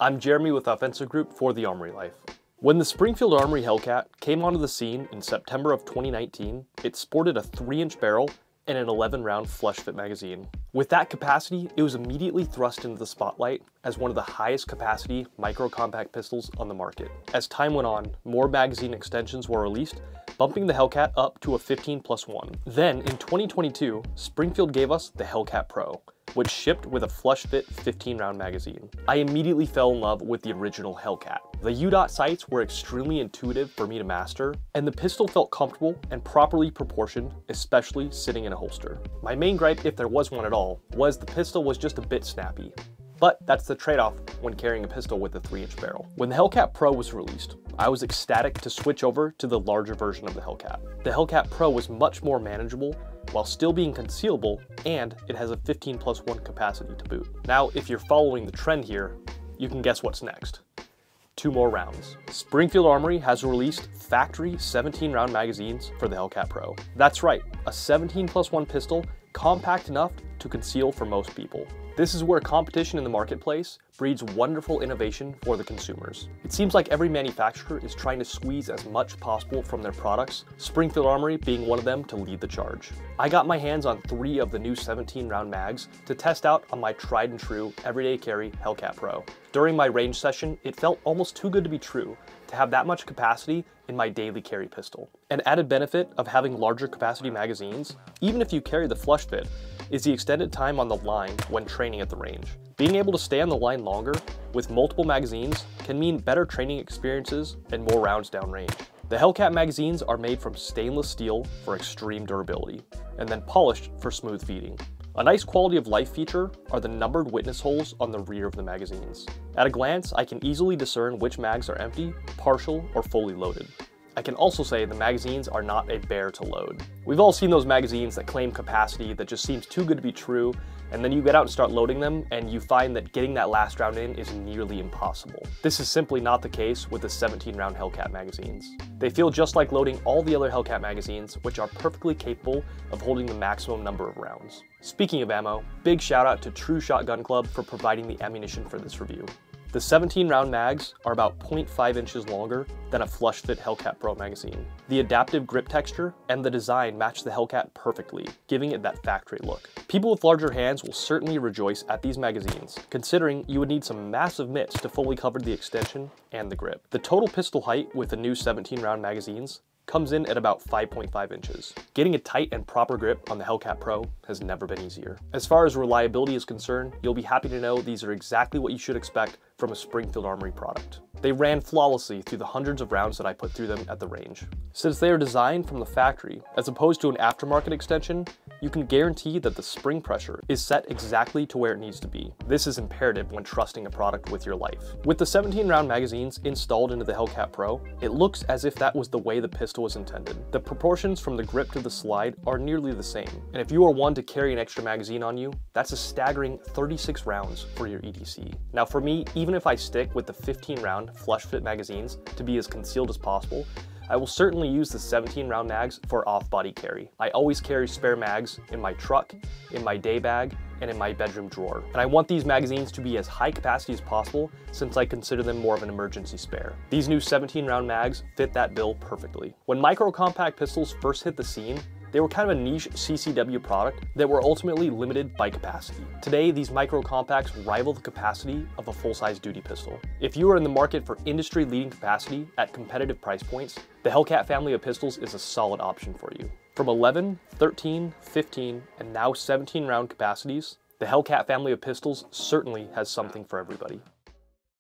I'm Jeremy with Offensive Group for the Armory Life. When the Springfield Armory Hellcat came onto the scene in September of 2019, it sported a 3-inch barrel and an 11-round flush-fit magazine. With that capacity, it was immediately thrust into the spotlight as one of the highest capacity micro-compact pistols on the market. As time went on, more magazine extensions were released, bumping the Hellcat up to a 15+1. Then, in 2022, Springfield gave us the Hellcat Pro, which shipped with a flush-fit 15-round magazine. I immediately fell in love with the original Hellcat. The U-dot sights were extremely intuitive for me to master, and the pistol felt comfortable and properly proportioned, especially sitting in a holster. My main gripe, if there was one at all, was the pistol was just a bit snappy. But that's the trade-off when carrying a pistol with a 3-inch barrel. When the Hellcat Pro was released, I was ecstatic to switch over to the larger version of the Hellcat. The Hellcat Pro was much more manageable while still being concealable, and it has a 15+1 capacity to boot. Now, if you're following the trend here, you can guess what's next. 2 more rounds. Springfield Armory has released factory 17-round magazines for the Hellcat Pro. That's right, a 17+1 pistol compact enough to conceal for most people. This is where competition in the marketplace breeds wonderful innovation for the consumers. It seems like every manufacturer is trying to squeeze as much possible from their products, Springfield Armory being one of them to lead the charge. I got my hands on 3 of the new 17-round mags to test out on my tried and true everyday carry Hellcat Pro. During my range session, it felt almost too good to be true to have that much capacity in my daily carry pistol. An added benefit of having larger capacity magazines, even if you carry the flush fit, is the extended time on the line when training at the range. Being able to stay on the line longer with multiple magazines can mean better training experiences and more rounds downrange. The Hellcat magazines are made from stainless steel for extreme durability, and then polished for smooth feeding. A nice quality of life feature are the numbered witness holes on the rear of the magazines. At a glance, I can easily discern which mags are empty, partial, or fully loaded. I can also say the magazines are not a bear to load. We've all seen those magazines that claim capacity that just seems too good to be true, and then you get out and start loading them, and you find that getting that last round in is nearly impossible. This is simply not the case with the 17-round Hellcat magazines. They feel just like loading all the other Hellcat magazines, which are perfectly capable of holding the maximum number of rounds. Speaking of ammo, big shout out to True Shot Gun Club for providing the ammunition for this review. The 17-round mags are about 0.5 inches longer than a flush-fit Hellcat Pro magazine. The adaptive grip texture and the design match the Hellcat perfectly, giving it that factory look. People with larger hands will certainly rejoice at these magazines, considering you would need some massive mitts to fully cover the extension and the grip. The total pistol height with the new 17-round magazines comes in at about 5.5 inches. Getting a tight and proper grip on the Hellcat Pro has never been easier. As far as reliability is concerned, you'll be happy to know these are exactly what you should expect from a Springfield Armory product. They ran flawlessly through the hundreds of rounds that I put through them at the range. Since they are designed from the factory, as opposed to an aftermarket extension, you can guarantee that the spring pressure is set exactly to where it needs to be. This is imperative when trusting a product with your life. With the 17-round magazines installed into the Hellcat Pro, it looks as if that was the way the pistol was intended. The proportions from the grip to the slide are nearly the same, and if you are one to carry an extra magazine on you, that's a staggering 36 rounds for your EDC. Now for me, even if I stick with the 15-round flush fit magazines to be as concealed as possible, I will certainly use the 17-round mags for off-body carry. I always carry spare mags in my truck, in my day bag, and in my bedroom drawer. And I want these magazines to be as high capacity as possible since I consider them more of an emergency spare. These new 17-round mags fit that bill perfectly. When micro-compact pistols first hit the scene, they were kind of a niche CCW product that were ultimately limited by capacity. Today, these micro-compacts rival the capacity of a full-size duty pistol. If you are in the market for industry-leading capacity at competitive price points, the Hellcat family of pistols is a solid option for you. From 11, 13, 15, and now 17-round capacities, the Hellcat family of pistols certainly has something for everybody.